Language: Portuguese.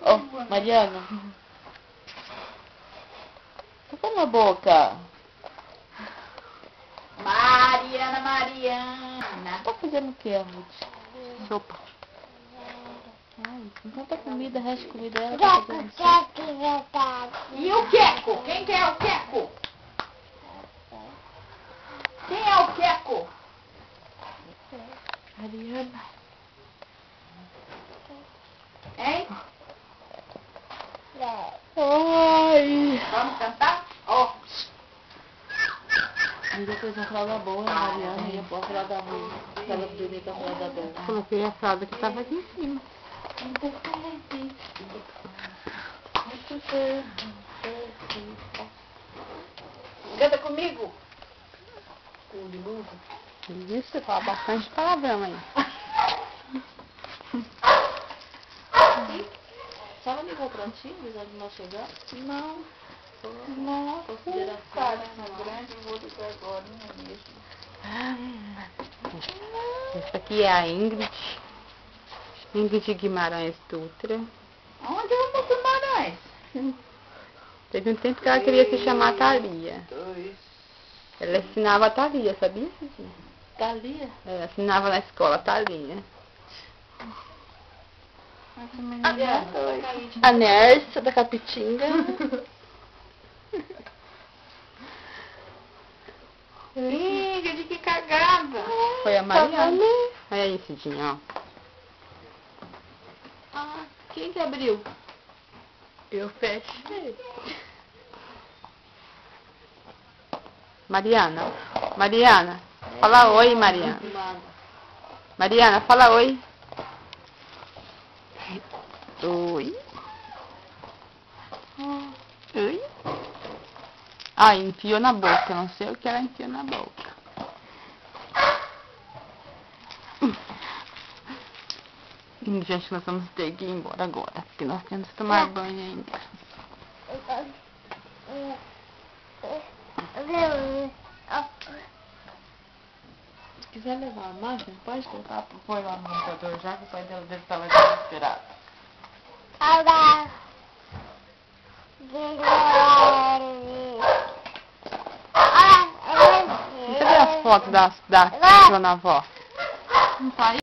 Ó, Mariana. Toca na boca. Mariana. Tá fazendo o que, Ruth? Sopa. Ai, então tá comida, o resto de comida ela tá fazendo sopa. E o Queco? Quem que é o Queco? Quem é o Queco? Mariana. Hein? Ai. Vamos cantar? Ó. Aí depois a fralda boa, Mariana, e a fralda ruim. Aquela bonita fralda boa. Coloquei a fralda que estava aqui em cima. Canta comigo. Isso, você fala bastante palavrão aí. Só ligou pra ti, avisando que nós chegamos? Não. Não. Consideração. Grande, vou ligar agora, não é mesmo? Essa aqui é a Ingrid. Ingrid Guimarães Dutra. Onde é o Guimarães? Teve um tempo que ela queria se chamar Thalia. Ela ensinava a Thalia, sabia, Cidinha? Thalia? Ela ensinava na escola Thalia. A Nércia da Capitinga. Ingrid, que cagada! Foi a Mariana. Olha aí, Cidinha, ó. Ah, quem que abriu? Eu fechei. Mariana. Mariana. Fala oi, Mariana. Mariana, fala oi. Oi. Oi. Ah, enfiou na boca. Não sei o que ela enfiou na boca. Gente, nós vamos ter que ir embora agora, porque nós temos que tomar banho ainda. Se quiser levar a máquina, pode colocar, põe lá no computador já, que o pai dela deve estar lá desesperado. Cadê as fotos da sua avó? Não tá aí?